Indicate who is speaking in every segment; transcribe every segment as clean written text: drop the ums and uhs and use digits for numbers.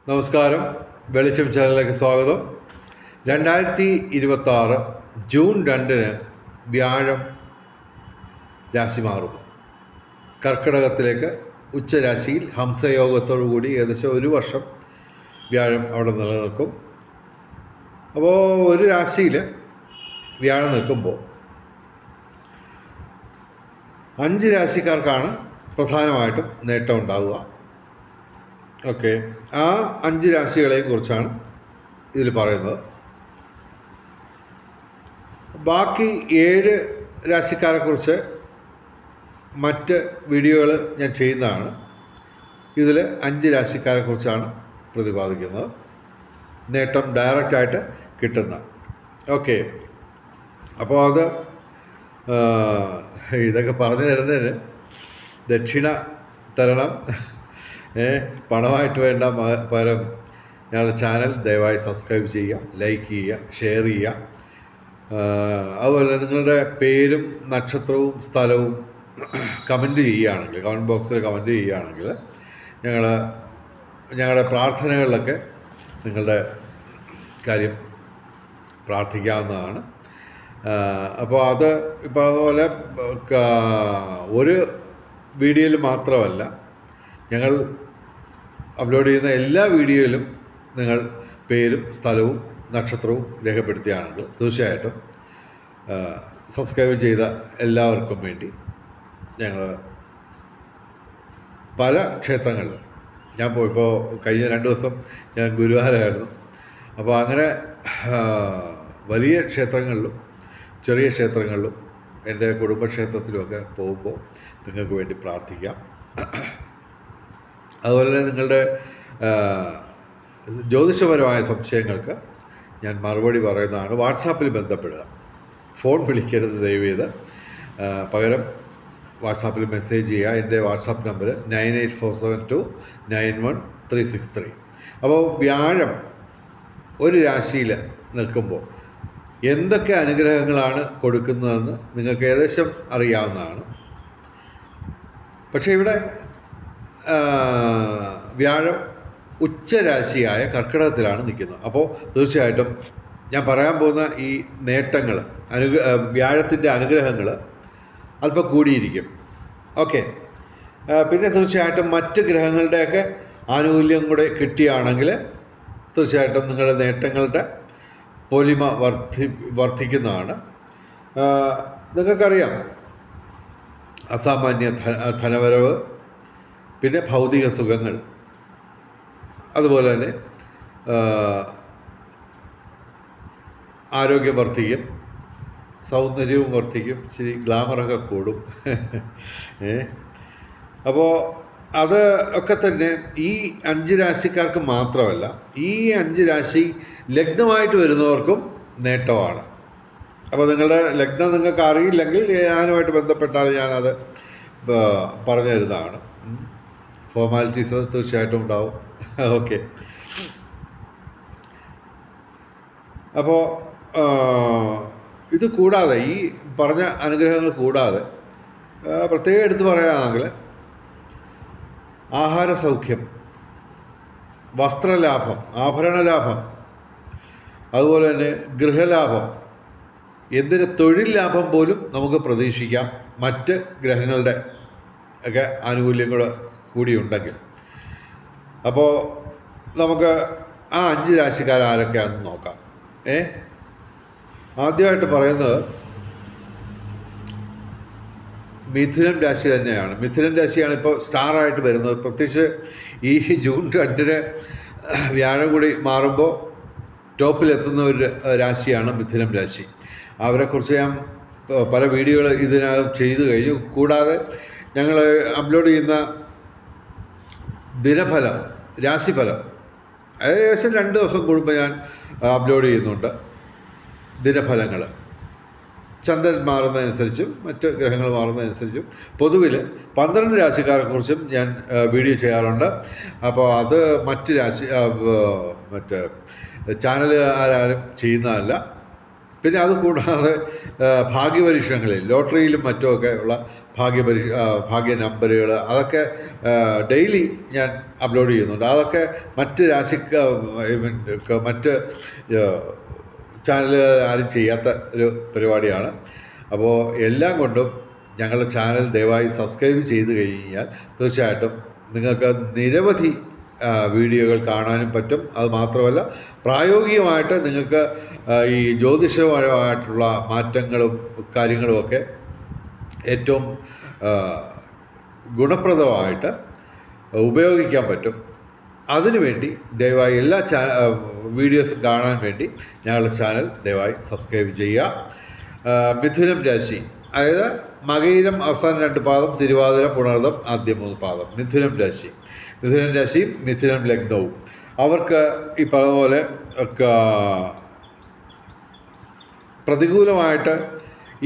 Speaker 1: നമസ്കാരം. വെളിച്ചം ചാനലിലേക്ക് സ്വാഗതം. 2026 ജൂൺ 2 വ്യാഴം രാശി മാറുന്നു. കർക്കിടകത്തിലേക്ക് ഉച്ചരാശിയിൽ ഹംസയോഗത്തോടു കൂടി ഏകദേശം ഒരു വർഷം വ്യാഴം അവിടെ നിലനിൽക്കും. അപ്പോൾ ഒരു രാശിയിൽ വ്യാഴം നിൽക്കുമ്പോൾ 5 രാശിക്കാർക്കാണ് പ്രധാനമായിട്ടും നേട്ടം ഉണ്ടാവുക. ഓക്കെ, ആ 5 രാശികളെയും കുറിച്ചാണ് ഇതിൽ പറയുന്നത്. ബാക്കി 7 രാശിക്കാരെക്കുറിച്ച് മറ്റ് വീഡിയോകൾ ഞാൻ ചെയ്യുന്നതാണ്. ഇതിൽ 5 രാശിക്കാരെക്കുറിച്ചാണ് പ്രതിപാദിക്കുന്നത്, നേട്ടം ഡയറക്റ്റായിട്ട് കിട്ടുന്ന. ഓക്കെ, അപ്പോൾ അത് ഇതൊക്കെ പറഞ്ഞു തരുന്നതിന് ദക്ഷിണ തരണം, പണമായിട്ട് വേണ്ട. പകരം ഞങ്ങളുടെ ചാനൽ ദയവായി സബ്സ്ക്രൈബ് ചെയ്യുക, ലൈക്ക് ചെയ്യുക, ഷെയർ ചെയ്യുക. അതുപോലെ നിങ്ങളുടെ പേരും നക്ഷത്രവും സ്ഥലവും കമൻറ്റ് ചെയ്യുകയാണെങ്കിൽ, കമൻറ്റ് ബോക്സിൽ കമൻറ്റ് ചെയ്യുകയാണെങ്കിൽ ഞങ്ങളുടെ പ്രാർത്ഥനകളിലൊക്കെ നിങ്ങളുടെ കാര്യം പ്രാർത്ഥിക്കാവുന്നതാണ്. അപ്പോൾ അത് ഇപ്പോൾ അതുപോലെ ഒരു വീഡിയോയിൽ മാത്രമല്ല, ഞങ്ങൾ അപ്ലോഡ് ചെയ്യുന്ന എല്ലാ വീഡിയോയിലും നിങ്ങൾ പേരും സ്ഥലവും നക്ഷത്രവും രേഖപ്പെടുത്തുകയാണെങ്കിൽ തീർച്ചയായിട്ടും സബ്സ്ക്രൈബ് ചെയ്ത എല്ലാവർക്കും വേണ്ടി ഞങ്ങൾ പല ക്ഷേത്രങ്ങളിലും ഞാൻ ഇപ്പോൾ കഴിഞ്ഞ 2 ദിവസം ഞാൻ ഗുരുവായൂരായിരുന്നു. അപ്പോൾ അങ്ങനെ വലിയ ക്ഷേത്രങ്ങളിലും ചെറിയ ക്ഷേത്രങ്ങളിലും എൻ്റെ കുടുംബക്ഷേത്രത്തിലുമൊക്കെ പോകുമ്പോൾ നിങ്ങൾക്ക് വേണ്ടി പ്രാർത്ഥിക്കാം. അതുപോലെ തന്നെ നിങ്ങളുടെ ജ്യോതിഷപരമായ സംശയങ്ങൾക്ക് ഞാൻ മറുപടി പറയുന്നതാണ്. വാട്സാപ്പിൽ ബന്ധപ്പെടുക, ഫോൺ വിളിക്കരുത് ദയവേത്. പകരം വാട്സാപ്പിൽ മെസ്സേജ് ചെയ്യുക. എൻ്റെ വാട്സാപ്പ് നമ്പർ 9847291363. അപ്പോൾ വ്യാഴം ഒരു രാശിയിൽ നിൽക്കുമ്പോൾ എന്തൊക്കെ അനുഗ്രഹങ്ങളാണ് കൊടുക്കുന്നതെന്ന് നിങ്ങൾക്ക് ഏകദേശം അറിയാവുന്നതാണ്. പക്ഷേ ഇവിടെ വ്യാഴം ഉച്ചരാശിയായ കർക്കിടകത്തിലാണ് നിൽക്കുന്നത്. അപ്പോൾ തീർച്ചയായിട്ടും ഞാൻ പറയാൻ പോകുന്ന ഈ നേട്ടങ്ങൾ, വ്യാഴത്തിൻ്റെ അനുഗ്രഹങ്ങൾ അല്പം കൂടിയിരിക്കും. ഓക്കെ, പിന്നെ തീർച്ചയായിട്ടും മറ്റ് ഗ്രഹങ്ങളുടെയൊക്കെ ആനുകൂല്യം കൂടെ കിട്ടുകയാണെങ്കിൽ തീർച്ചയായിട്ടും നിങ്ങളുടെ നേട്ടങ്ങളുടെ പൊലിമ വർദ്ധിക്കുന്നതാണ്. നിങ്ങൾക്കറിയാം, അസാമാന്യ ധനവരവ്, പിന്നെ ഭൗതിക സുഖങ്ങൾ, അതുപോലെ തന്നെ ആരോഗ്യം വർദ്ധിക്കും, സൗന്ദര്യവും വർദ്ധിക്കും, ഇച്ചിരി ഗ്ലാമറൊക്കെ കൂടും. അപ്പോൾ അത് ഒക്കെ തന്നെ ഈ 5 രാശിക്കാർക്ക് മാത്രമല്ല, ഈ 5 രാശി ലഗ്നമായിട്ട് വരുന്നവർക്കും നേട്ടമാണ്. അപ്പോൾ നിങ്ങളുടെ ലഗ്നം നിങ്ങൾക്ക് അറിയില്ലെങ്കിൽ ഞാനുമായിട്ട് ബന്ധപ്പെട്ടാൽ ഞാനത് പറഞ്ഞു തരുന്നതാണ്. ഫോർമാലിറ്റീസ് തീർച്ചയായിട്ടും ഉണ്ടാവും. ഓക്കെ, അപ്പോൾ ഇത് കൂടാതെ, ഈ പറഞ്ഞ അനുഗ്രഹങ്ങൾ കൂടാതെ പ്രത്യേകം എടുത്തു പറയുകയാണെങ്കിൽ ആഹാര സൗഖ്യം, വസ്ത്രലാഭം, ആഭരണ ലാഭം, അതുപോലെ തന്നെ ഗൃഹലാഭം, എന്തിന് തൊഴിൽ ലാഭം പോലും നമുക്ക് പ്രതീക്ഷിക്കാം, മറ്റ് ഗ്രഹങ്ങളുടെ ഒക്കെ ആനുകൂല്യങ്ങൾ കൂടിയുണ്ടെങ്കിൽ. അപ്പോൾ നമുക്ക് ആ 5 രാശിക്കാർ ആരൊക്കെയാണെന്ന് നോക്കാം. ആദ്യമായിട്ട് പറയുന്നത് മിഥുനം രാശി തന്നെയാണ്. മിഥുനം രാശിയാണ് ഇപ്പോൾ സ്റ്റാറായിട്ട് വരുന്നത്. പ്രത്യേകിച്ച് ഈ ജൂൺ 2 വ്യാഴം കൂടി മാറുമ്പോൾ ടോപ്പിലെത്തുന്ന ഒരു രാശിയാണ് മിഥുനം രാശി. അവരെക്കുറിച്ച് ഞാൻ പല വീഡിയോകൾ ഇതിനകം ചെയ്തു കഴിഞ്ഞു. കൂടാതെ ഞങ്ങൾ അപ്ലോഡ് ചെയ്യുന്ന ദിനഫലം, രാശിഫലം ഏകദേശം 2 ദിവസം കൂടുമ്പോൾ ഞാൻ അപ്ലോഡ് ചെയ്യുന്നുണ്ട്. ദിനഫലങ്ങൾ ചന്ദ്രൻ മാറുന്നതനുസരിച്ചും മറ്റ് ഗ്രഹങ്ങൾ മാറുന്നതനുസരിച്ചും പൊതുവിൽ 12 രാശിക്കാരെക്കുറിച്ചും ഞാൻ വീഡിയോ ചെയ്യാറുണ്ട്. അപ്പോൾ അത് മറ്റ് ചാനലുകാരും ചെയ്യുന്നതല്ല. പിന്നെ അതുകൂടാതെ ഭാഗ്യപരീക്ഷണങ്ങളിൽ ലോട്ടറിയിലും മറ്റുമൊക്കെ ഉള്ള ഭാഗ്യ നമ്പറുകൾ അതൊക്കെ ഡെയിലി ഞാൻ അപ്ലോഡ് ചെയ്യുന്നുണ്ട്. അതൊക്കെ മറ്റ് മറ്റ് ചാനലുകാർ ആരും ചെയ്യാത്ത ഒരു പരിപാടിയാണ്. അപ്പോൾ എല്ലാം കൊണ്ടും ഞങ്ങളുടെ ചാനൽ ദയവായി സബ്സ്ക്രൈബ് ചെയ്ത് കഴിഞ്ഞാൽ തീർച്ചയായിട്ടും നിങ്ങൾക്ക് നിരവധി വീഡിയോകൾ കാണാനും പറ്റും. അത് മാത്രമല്ല പ്രായോഗികമായിട്ട് നിങ്ങൾക്ക് ഈ ജ്യോതിഷപരമായിട്ടുള്ള മാറ്റങ്ങളും കാര്യങ്ങളുമൊക്കെ ഏറ്റവും ഗുണപ്രദമായിട്ട് ഉപയോഗിക്കാൻ പറ്റും. അതിനുവേണ്ടി ദയവായി എല്ലാ വീഡിയോസും കാണാൻ വേണ്ടി ഞങ്ങളുടെ ചാനൽ ദയവായി സബ്സ്ക്രൈബ് ചെയ്യുക. മിഥുനം രാശി, അതായത് മകയിരം അവസാന 2 പാദം, തിരുവാതിര പുണർദം ആദ്യ 3 പാദം മിഥുനം രാശിയും മിഥുനം ലഗ്നവും അവർക്ക് ഈ പറഞ്ഞ പ്രതികൂലമായിട്ട്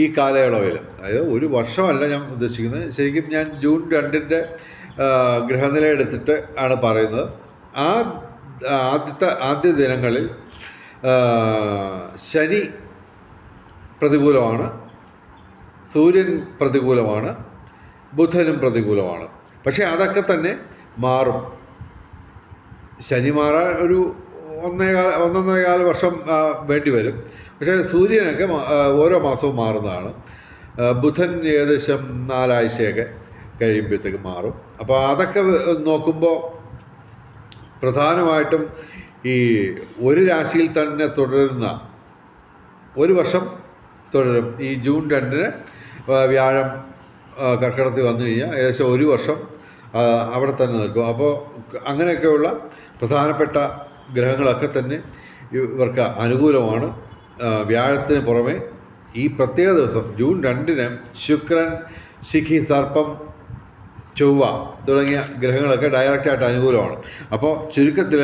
Speaker 1: ഈ കാലയളവിൽ, അതായത് ഒരു വർഷമല്ല ഞാൻ ഉദ്ദേശിക്കുന്നത്, ശരിക്കും ഞാൻ ജൂൺ 2 ഗ്രഹനില എടുത്തിട്ട് ആണ് പറയുന്നത്. ആദ്യ ദിനങ്ങളിൽ ശനി പ്രതികൂലമാണ്, സൂര്യൻ പ്രതികൂലമാണ്, ബുധനും പ്രതികൂലമാണ്. പക്ഷേ അതൊക്കെ തന്നെ മാറും. ശനി മാറാൻ ഒരു 1.25 വർഷം വേണ്ടി വരും. പക്ഷേ സൂര്യനൊക്കെ ഓരോ മാസവും മാറുന്നതാണ്. ബുധൻ ഏകദേശം 4 ആഴ്ചയൊക്കെ കഴിയുമ്പോഴത്തേക്ക് മാറും. അപ്പോൾ അതൊക്കെ നോക്കുമ്പോൾ പ്രധാനമായിട്ടും ഈ ഒരു രാശിയിൽ തന്നെ തുടരുന്ന ഒരു വർഷം തുടരും. ഈ ജൂൺ 2 വ്യാഴം കർക്കിടകത്തിൽ വന്നു കഴിഞ്ഞാൽ ഏകദേശം ഒരു വർഷം അവിടെ തന്നെ നിൽക്കും. അപ്പോൾ അങ്ങനെയൊക്കെയുള്ള പ്രധാനപ്പെട്ട ഗ്രഹങ്ങളൊക്കെ തന്നെ ഇവർക്ക് അനുകൂലമാണ്. വ്യാഴത്തിന് പുറമെ ഈ പ്രത്യേക ദിവസം ജൂൺ 2 ശുക്രൻ, ശിഖി, സർപ്പം, ചൊവ്വ തുടങ്ങിയ ഗ്രഹങ്ങളൊക്കെ ഡയറക്റ്റായിട്ട് അനുകൂലമാണ്. അപ്പോൾ ചുരുക്കത്തിൽ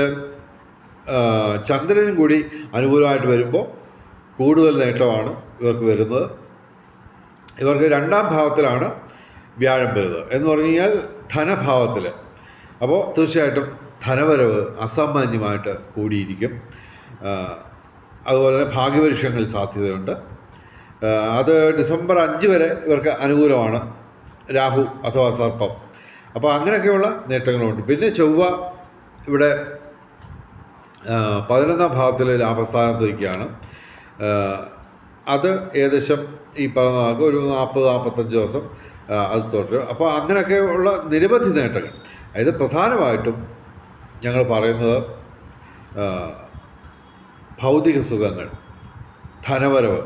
Speaker 1: ചന്ദ്രനും കൂടി അനുകൂലമായിട്ട് വരുമ്പോൾ കൂടുതൽ നേട്ടമാണ് ഇവർക്ക് വരുന്നത്. ഇവർക്ക് 2ാം ഭാവത്തിലാണ് വ്യാഴം വരുന്നത് എന്ന് പറഞ്ഞു കഴിഞ്ഞാൽ ധനഭാവത്തിൽ. അപ്പോൾ തീർച്ചയായിട്ടും ധനവരവ് അസാമാന്യമായിട്ട് കൂടിയിരിക്കും. അതുപോലെ തന്നെ ഭാഗ്യപരീക്ഷണങ്ങളിൽ സാധ്യതയുണ്ട്. അത് ഡിസംബർ 5 വരെ ഇവർക്ക് അനുകൂലമാണ്, രാഹു അഥവാ സർപ്പം. അപ്പോൾ അങ്ങനെയൊക്കെയുള്ള നേട്ടങ്ങളുണ്ട്. പിന്നെ ചൊവ്വ ഇവിടെ 11ാം ഭാവത്തിൽ ലാഭസ്ഥാനത്ത് വയ്ക്കുകയാണ്. അത് ഏകദേശം ഈ പറഞ്ഞ ഒരു 40-45 ദിവസം അത് തുടരും. അപ്പോൾ അങ്ങനെയൊക്കെയുള്ള നിരവധി നേട്ടങ്ങൾ, അതായത് പ്രധാനമായിട്ടും ഞങ്ങൾ പറയുന്നത് ഭൗതിക സുഖങ്ങൾ, ധനവരവ്,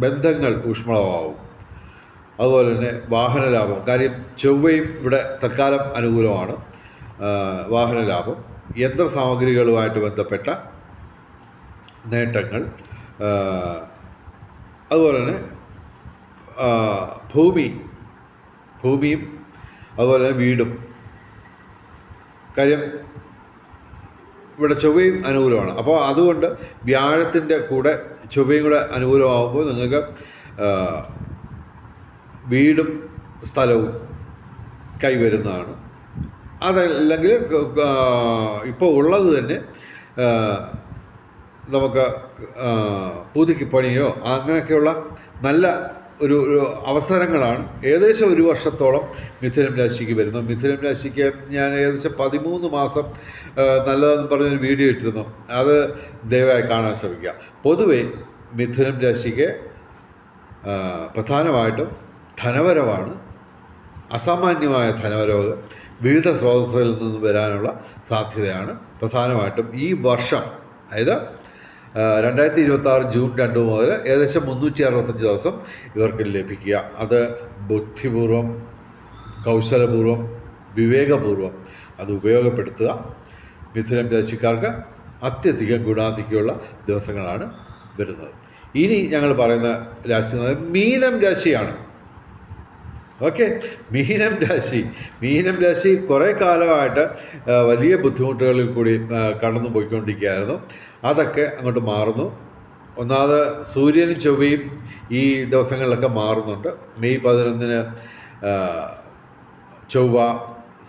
Speaker 1: ബന്ധങ്ങൾ ഊഷ്മളമാവും. അതുപോലെ തന്നെ വാഹനലാഭം, കാര്യം ചൊവ്വയും ഇവിടെ തൽക്കാലം അനുകൂലമാണ്. വാഹനലാഭം, യന്ത്രസാമഗ്രികളുമായിട്ട് ബന്ധപ്പെട്ട നേട്ടങ്ങൾ, അതുപോലെ തന്നെ ഭൂമിയും അതുപോലെ തന്നെ വീടും. കാര്യം ഇവിടെ ചൊവ്വയും അനുകൂലമാണ്. അപ്പോൾ അതുകൊണ്ട് വ്യാഴത്തിൻ്റെ കൂടെ ചൊവ്വയും കൂടെ അനുകൂലമാകുമ്പോൾ നിങ്ങൾക്ക് വീടും സ്ഥലവും കൈവരുന്നതാണ്. അതല്ലെങ്കിൽ ഇപ്പോൾ ഉള്ളത് തന്നെ നമുക്ക് പുതുക്കി പണിയോ അങ്ങനെയൊക്കെയുള്ള നല്ല ഒരു അവസരങ്ങളാണ് ഏകദേശം ഒരു വർഷത്തോളം മിഥുനം രാശിക്ക് വരുന്നത്. മിഥുനം രാശിക്ക് ഞാൻ ഏകദേശം 13 മാസം നല്ലതെന്ന് പറഞ്ഞൊരു വീഡിയോ ഇട്ടിരുന്നു. അത് ദയവായി കാണാൻ ശ്രമിക്കുക. പൊതുവെ മിഥുനം രാശിക്ക് പ്രധാനമായിട്ടും ധനവരവാണ്, അസാമാന്യമായ ധനവരവ് വിവിധ സ്രോതസ്സുകളിൽ നിന്ന് വരാനുള്ള സാധ്യതയാണ് പ്രധാനമായിട്ടും ഈ വർഷം. അതായത് 2026 ജൂൺ 2 മുതൽ ഏകദേശം 365 ദിവസം ഇവർക്ക് ലഭിക്കുക. അത് ബുദ്ധിപൂർവം, കൗശലപൂർവം, വിവേകപൂർവം അത് ഉപയോഗപ്പെടുത്തുക. മിഥുനം രാശിക്കാർക്ക് അത്യധികം ഗുണാധിക്യമുള്ള ദിവസങ്ങളാണ് വരുന്നത്. ഇനി ഞങ്ങൾ പറയുന്ന രാശി മീനം രാശിയാണ്. ഓക്കെ, മീനം രാശി കുറേ കാലമായിട്ട് വലിയ ബുദ്ധിമുട്ടുകളിൽ കൂടി കടന്നു പോയിക്കൊണ്ടിരിക്കുകയായിരുന്നു. അതൊക്കെ അങ്ങോട്ട് മാറുന്നു. ഒന്നാമത് സൂര്യനും ചൊവ്വയും ഈ ദിവസങ്ങളിലൊക്കെ മാറുന്നുണ്ട്. മെയ് 11 ചൊവ്വ,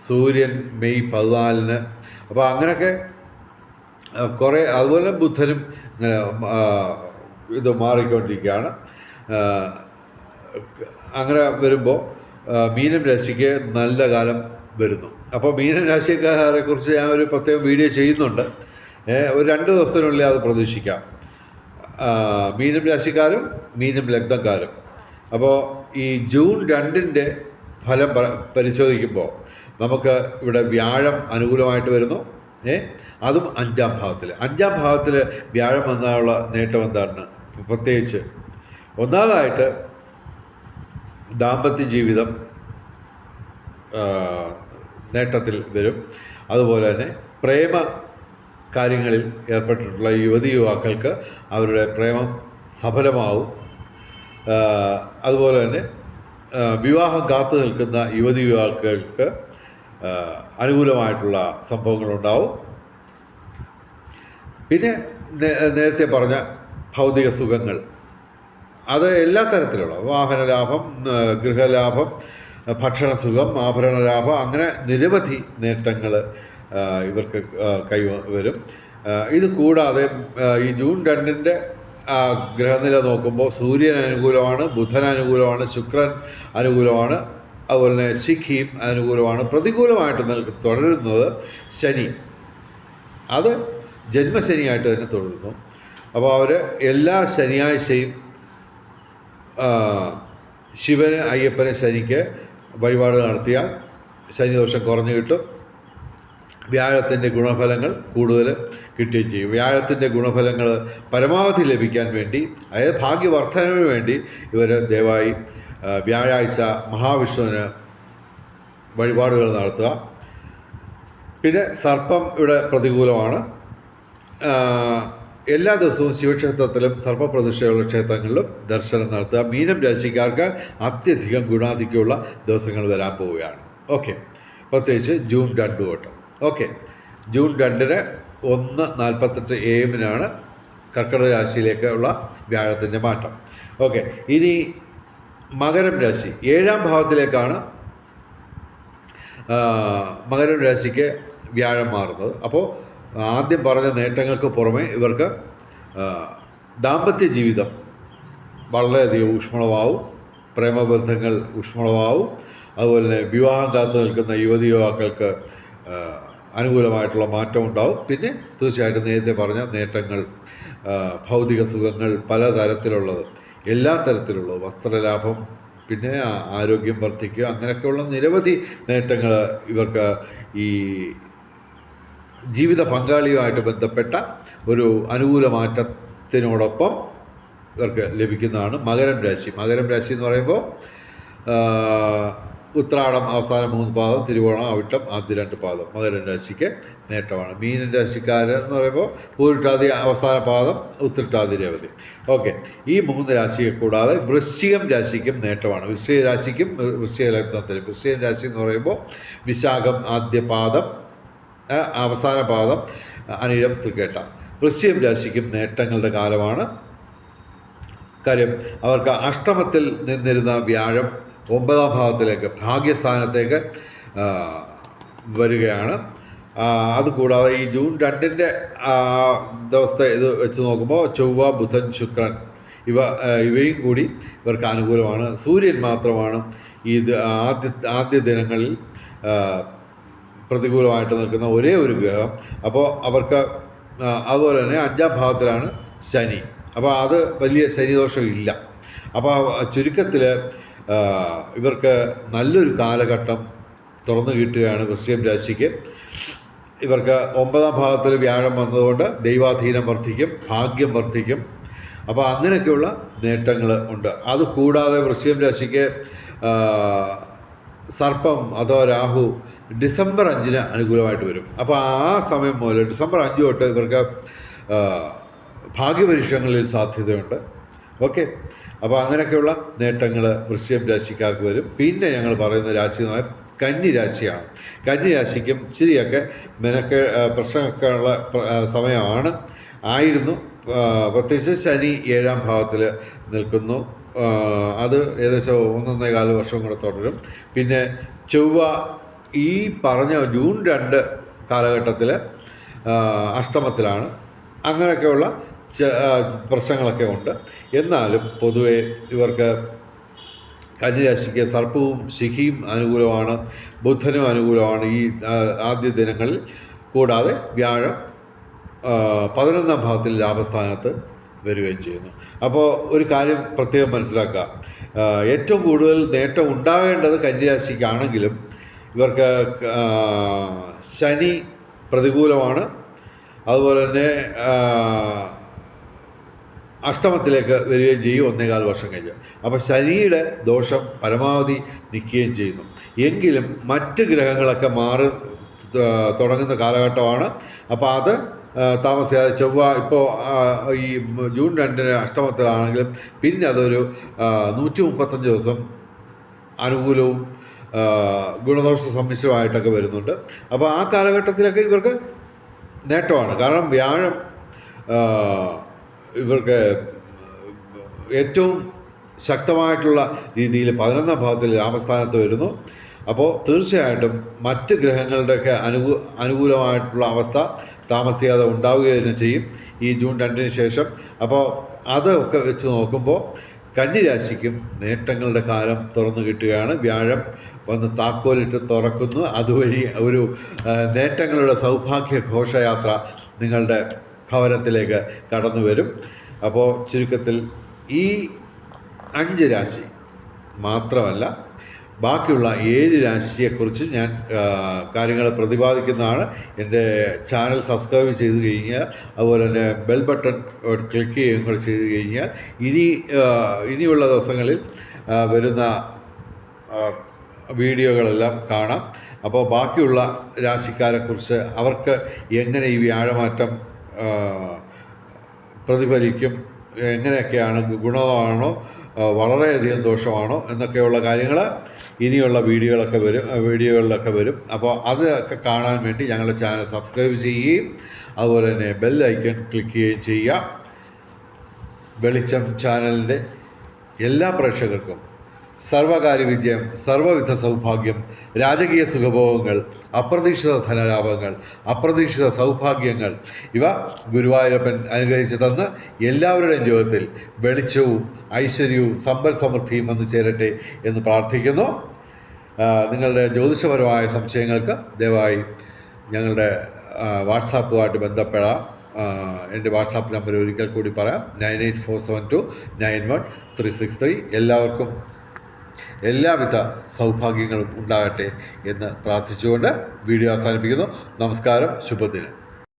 Speaker 1: സൂര്യൻ മെയ് 14. അപ്പോൾ അങ്ങനെയൊക്കെ കുറേ, അതുപോലെ ബുധനും ഇത് മാറിക്കൊണ്ടിരിക്കുകയാണ്. അങ്ങനെ വരുമ്പോൾ മീനം രാശിക്ക് നല്ല കാലം വരുന്നു. അപ്പോൾ മീനം രാശിക്കാരെ കുറിച്ച് ഞാൻ ഒരു പ്രത്യേകം വീഡിയോ ചെയ്യുന്നുണ്ട്. ഒരു 2 ദിവസത്തിനുള്ളിൽ അത് പ്രതീക്ഷിക്കാം. മീനം രാശിക്കാരും മീനം ലഗ്നക്കാരും. അപ്പോൾ ഈ ജൂൺ 2 ഫലം പരിശോധിക്കുമ്പോൾ നമുക്ക് ഇവിടെ വ്യാഴം അനുകൂലമായിട്ട് വരുന്നു. അതും 5-ാം ഭാവത്തിൽ. 5-ാം ഭാവത്തിൽ വ്യാഴം വന്നാലുള്ള നേട്ടം എന്താണ്? പ്രത്യേകിച്ച് ഒന്നാമതായിട്ട് ദാമ്പത്യ ജീവിതം നേട്ടത്തിൽ വരും. അതുപോലെ തന്നെ പ്രേമ കാര്യങ്ങളിൽ ഏർപ്പെട്ടിട്ടുള്ള യുവതിയുവാക്കൾക്ക് അവരുടെ പ്രേമം സഫലമാവും. അതുപോലെ തന്നെ വിവാഹം കാത്തു നിൽക്കുന്ന യുവതിയുവാക്കൾക്ക് അനുകൂലമായിട്ടുള്ള സംഭവങ്ങളുണ്ടാവും. പിന്നെ നേരത്തെ പറഞ്ഞ ഭൗതിക സുഖങ്ങൾ, അത് എല്ലാ തരത്തിലുള്ള വാഹനലാഭം, ഗൃഹലാഭം, ഭക്ഷണസുഖം, ആഭരണ ലാഭം, അങ്ങനെ നിരവധി നേട്ടങ്ങൾ ഇവർക്ക് കൈവരും. ഇത് കൂടാതെ ഈ ജൂൺ 2 ഗ്രഹനില നോക്കുമ്പോൾ സൂര്യൻ അനുകൂലമാണ്, ബുധൻ അനുകൂലമാണ്, ശുക്രൻ അനുകൂലമാണ്, അതുപോലെ തന്നെ ശിഖിയും അനുകൂലമാണ്. പ്രതികൂലമായിട്ട് തുടരുന്നത് ശനി. അത് ജന്മശനിയായിട്ട് തന്നെ തുടരുന്നു. അപ്പോൾ അവർ എല്ലാ ശനിയാഴ്ചയും ശിവന്, അയ്യപ്പന്, ശനിക്ക് വഴിപാട് നടത്തിയാൽ ശനിദോഷം കുറഞ്ഞു കിട്ടും. വ്യാഴത്തിൻ്റെ ഗുണഫലങ്ങൾ കൂടുതൽ കിട്ടുകയും ചെയ്യും. വ്യാഴത്തിൻ്റെ ഗുണഫലങ്ങൾ പരമാവധി ലഭിക്കാൻ വേണ്ടി, അതായത് ഭാഗ്യവർദ്ധനവിന് വേണ്ടി ഇവർ ദയവായി വ്യാഴാഴ്ച മഹാവിഷ്ണുവിന് വഴിപാടുകൾ നടത്തുക. പിന്നെ സർപ്പം ഇവിടെ പ്രതികൂലമാണ്. എല്ലാ ദിവസവും ശിവക്ഷേത്രത്തിലും സർപ്പപ്രതിഷ്ഠയുള്ള ക്ഷേത്രങ്ങളിലും ദർശനം നടത്തുക. മീനം രാശിക്കാർക്ക് അത്യധികം ഗുണാധിക്യമുള്ള ദിവസങ്ങൾ വരാൻ പോവുകയാണ്. ഓക്കെ, പ്രത്യേകിച്ച് ജൂൺ 2 തൊട്ട്. ഓക്കെ, ജൂൺ 2 1:48 AM കർക്കിടക രാശിയിലേക്കുള്ള വ്യാഴത്തിൻ്റെ മാറ്റം. ഓക്കെ, ഇനി മകരം രാശി 7-ാം ഭാവത്തിലേക്കാണ് മകരം രാശിക്ക് വ്യാഴം മാറുന്നത്. അപ്പോൾ ആദ്യം പറഞ്ഞ നേട്ടങ്ങൾക്ക് പുറമെ ഇവർക്ക് ദാമ്പത്യ ജീവിതം വളരെയധികം ഊഷ്മളമാവും, പ്രേമബന്ധങ്ങൾ ഊഷ്മളമാവും. അതുപോലെ തന്നെ വിവാഹം കാത്തു നിൽക്കുന്ന യുവതിയുവാക്കൾക്ക് അനുകൂലമായിട്ടുള്ള മാറ്റം ഉണ്ടാവും. പിന്നെ തീർച്ചയായിട്ടും നേരത്തെ പറഞ്ഞ നേട്ടങ്ങൾ, ഭൗതിക സുഖങ്ങൾ പലതരത്തിലുള്ളത്, എല്ലാ തരത്തിലുള്ളത്, വസ്ത്രലാഭം, പിന്നെ ആരോഗ്യം വർദ്ധിക്കുക, അങ്ങനെയൊക്കെയുള്ള നിരവധി നേട്ടങ്ങൾ ഇവർക്ക് ഈ ജീവിത പങ്കാളിയുമായിട്ട് ബന്ധപ്പെട്ട ഒരു അനുകൂല മാറ്റത്തിനോടൊപ്പം ഇവർക്ക് ലഭിക്കുന്നതാണ് മകരം രാശി. മകരം രാശി എന്ന് പറയുമ്പോൾ ഉത്രാടം അവസാന 3 പാദം, തിരുവോണം, അവിട്ടം ആദ്യ 2 പാദം മകരം രാശിക്ക് നേട്ടമാണ്. മീനൻ രാശിക്കാരെന്ന് പറയുമ്പോൾ പൂരിട്ടാതി അവസാന പാദം, ഉത്രട്ടാതി രേവതി. ഓക്കെ, ഈ 3 രാശിയെ കൂടാതെ വൃശ്ചികം രാശിക്കും നേട്ടമാണ്. വൃശ്ചിക രാശിക്കും വൃശ്ചിക ലഗ്നത്തിലും. വൃശ്ചിക രാശി എന്ന് പറയുമ്പോൾ വിശാഖം ആദ്യ പാദം, അവസാന പാദം, അനിഴം, തൃക്കേട്ട. വൃശ്ചികം രാശിക്കും നേട്ടങ്ങളുടെ കാലമാണ്. കാര്യം അവർക്ക് അഷ്ടമത്തിൽ നിന്നിരുന്ന വ്യാഴം 9-ാം ഭാവത്തിലേക്ക്, ഭാഗ്യസ്ഥാനത്തേക്ക് വരികയാണ്. അതുകൂടാതെ ഈ ജൂൺ 2 ദിവസത്തെ ഇത് വെച്ച് നോക്കുമ്പോൾ ചൊവ്വ, ബുധൻ, ശുക്രൻ ഇവയും കൂടി ഇവർക്ക് അനുകൂലമാണ്. സൂര്യൻ മാത്രമാണ് ഈ ആദ്യ ദിനങ്ങളിൽ പ്രതികൂലമായിട്ട് നിൽക്കുന്ന ഒരേ ഒരു ഗ്രഹം. അപ്പോൾ അവർക്ക് അതുപോലെ തന്നെ 5-ാം ഭാവത്തിലാണ് ശനി. അപ്പോൾ അത് വലിയ ശനിദോഷം ഇല്ല. അപ്പോൾ ചുരുക്കത്തിൽ ഇവർക്ക് നല്ലൊരു കാലഘട്ടം തുറന്നു കിട്ടുകയാണ് വൃശ്ചികം രാശിക്ക്. ഇവർക്ക് 9-ാം ഭാവത്തിൽ വ്യാഴം വന്നതുകൊണ്ട് ദൈവാധീനം വർദ്ധിക്കും, ഭാഗ്യം വർദ്ധിക്കും. അപ്പോൾ അങ്ങനെയൊക്കെയുള്ള നേട്ടങ്ങൾ ഉണ്ട്. അതുകൂടാതെ വൃശ്ചികം രാശിക്ക് സർപ്പം അഥവാ രാഹു ഡിസംബർ 5 അനുകൂലമായിട്ട് വരും. അപ്പോൾ ആ സമയം മുതൽ ഡിസംബർ 5 തൊട്ട് ഇവർക്ക് ഭാഗ്യപരീക്ഷണങ്ങളിൽ സാധ്യതയുണ്ട്. ഓക്കെ, അപ്പോൾ അങ്ങനെയൊക്കെയുള്ള നേട്ടങ്ങൾ വൃശ്ചികം രാശിക്കാർക്ക് വരും. പിന്നെ ഞങ്ങൾ പറയുന്ന രാശി കന്നി രാശിയാണ്. കന്നി രാശിക്കും ഇച്ചിരിയൊക്കെ പ്രശ്നമൊക്കെ ഉള്ള സമയമാണ് ആയിരുന്നു. പ്രത്യേകിച്ച് ശനി 7-ാം ഭാവത്തിൽ നിൽക്കുന്നു. അത് ഏകദേശം 1.25 വർഷം കൂടെ തുടരും. പിന്നെ ചൊവ്വ ഈ പറഞ്ഞ ജൂൺ 2 കാലഘട്ടത്തിൽ അഷ്ടമത്തിലാണ്. അങ്ങനെയൊക്കെയുള്ള പ്രശ്നങ്ങളൊക്കെ ഉണ്ട്. എന്നാലും പൊതുവെ ഇവർക്ക് കന്നിരാശിക്ക് സർപ്പവും ശിഖിയും അനുകൂലമാണ്, ബുധനും അനുകൂലമാണ് ഈ ആദ്യ ദിനങ്ങളിൽ. കൂടാതെ വ്യാഴം 11ാം ഭാവത്തിൽ ലാഭസ്ഥാനത്ത് വരികയും ചെയ്യുന്നു. അപ്പോൾ ഒരു കാര്യം പ്രത്യേകം മനസ്സിലാക്കുക, ഏറ്റവും കൂടുതൽ നേട്ടം ഉണ്ടാകേണ്ടത് കന്നിരാശിക്കാണെങ്കിലും ഇവർക്ക് ശനി പ്രതികൂലമാണ്. അതുപോലെ തന്നെ അഷ്ടമത്തിലേക്ക് വരികയും ചെയ്യും 1.25 വർഷം കഴിഞ്ഞ്. അപ്പോൾ ശനിയുടെ ദോഷം പരമാവധി നിൽക്കുകയും ചെയ്യുന്നു. എങ്കിലും മറ്റ് ഗ്രഹങ്ങളൊക്കെ മാറി തുടങ്ങുന്ന കാലഘട്ടമാണ്. അപ്പോൾ അത് താമസിയാതെ ചൊവ്വ ഇപ്പോൾ ഈ ജൂൺ 2 അഷ്ടമത്തിലാണെങ്കിലും പിന്നെ അതൊരു 135 ദിവസം അനുകൂലവും ഗുണദോഷ സമ്മിശ്രമായിട്ടൊക്കെ വരുന്നുണ്ട്. അപ്പോൾ ആ കാലഘട്ടത്തിലൊക്കെ ഇവർക്ക് നേട്ടമാണ്. കാരണം വ്യാഴം ഇവർക്ക് ഏറ്റവും ശക്തമായിട്ടുള്ള രീതിയിൽ 11ാം ഭാവത്തിൽ ലാഭസ്ഥാനത്ത് വരുന്നു. അപ്പോൾ തീർച്ചയായിട്ടും മറ്റ് ഗ്രഹങ്ങളുടെയൊക്കെ അനുകൂലമായിട്ടുള്ള അവസ്ഥ താമസിയാതെ ഉണ്ടാവുക തന്നെ ചെയ്യും ഈ ജൂൺ 2 ശേഷം. അപ്പോൾ അതൊക്കെ വെച്ച് നോക്കുമ്പോൾ കന്നിരാശിക്കും നേട്ടങ്ങളുടെ കാലം തുറന്നു കിട്ടുകയാണ്. വ്യാഴം വന്ന് താക്കോലിട്ട് തുറക്കുന്നു. അതുവഴി ഒരു നേട്ടങ്ങളുടെ സൗഭാഗ്യ ഘോഷയാത്ര നിങ്ങളുടെ ഭവനത്തിലേക്ക് കടന്നു വരും. അപ്പോൾ ചുരുക്കത്തിൽ ഈ 5 രാശി മാത്രമല്ല, ബാക്കിയുള്ള 7 രാശിയെക്കുറിച്ച് ഞാൻ കാര്യങ്ങൾ പ്രതിപാദിക്കുന്നതാണ്. എൻ്റെ ചാനൽ സബ്സ്ക്രൈബ് ചെയ്ത് കഴിഞ്ഞാൽ, അതുപോലെ തന്നെ ബെൽ ബട്ടൺ ക്ലിക്ക് ചെയ്യുകയും കൂടെ ചെയ്ത് കഴിഞ്ഞാൽ ഇനിയുള്ള ദിവസങ്ങളിൽ വരുന്ന വീഡിയോകളെല്ലാം കാണാം. അപ്പോൾ ബാക്കിയുള്ള രാശിക്കാരെക്കുറിച്ച് അവർക്ക് എങ്ങനെ ഈ വ്യാഴമാറ്റം പ്രതിഫലിക്കും, എങ്ങനെയൊക്കെയാണ്, ഗുണമാണോ വളരെയധികം ദോഷമാണോ എന്നൊക്കെയുള്ള കാര്യങ്ങൾ ഇനിയുള്ള വീഡിയോകളിലൊക്കെ വരും. അപ്പോൾ അതൊക്കെ കാണാൻ വേണ്ടി ഞങ്ങളുടെ ചാനൽ സബ്സ്ക്രൈബ് ചെയ്യുകയും അതുപോലെ തന്നെ ബെൽ ഐക്കൺ ക്ലിക്ക് ചെയ്യുകയും ചെയ്യുക. വെളിച്ചം ചാനലിൻ്റെ എല്ലാ പ്രേക്ഷകർക്കും സർവകാര്യ വിജയം, സർവ്വവിധ സൗഭാഗ്യം, രാജകീയ സുഖഭോഗങ്ങൾ, അപ്രതീക്ഷിത ധനലാഭങ്ങൾ, അപ്രതീക്ഷിത സൗഭാഗ്യങ്ങൾ ഇവ ഗുരുവായൂരപ്പൻ അനുഗ്രഹിച്ചു തന്ന് എല്ലാവരുടെയും ജീവിതത്തിൽ വെളിച്ചവും ഐശ്വര്യവും സമ്പൽ സമൃദ്ധിയും വന്നു ചേരട്ടെ എന്ന് പ്രാർത്ഥിക്കുന്നു. നിങ്ങളുടെ ജ്യോതിഷപരമായ സംശയങ്ങൾക്ക് ദയവായി ഞങ്ങളുടെ വാട്സാപ്പുമായിട്ട് ബന്ധപ്പെടാം. എൻ്റെ വാട്സാപ്പ് നമ്പർ ഒരിക്കൽ കൂടി പറയാം, 9847291363. എല്ലാവർക്കും എല്ലാവിധ സൗഭാഗ്യങ്ങളും ഉണ്ടാകട്ടെ എന്ന് പ്രാർത്ഥിച്ചുകൊണ്ട് വീഡിയോ അവസാനിപ്പിക്കുന്നു. നമസ്കാരം, ശുഭദിനം.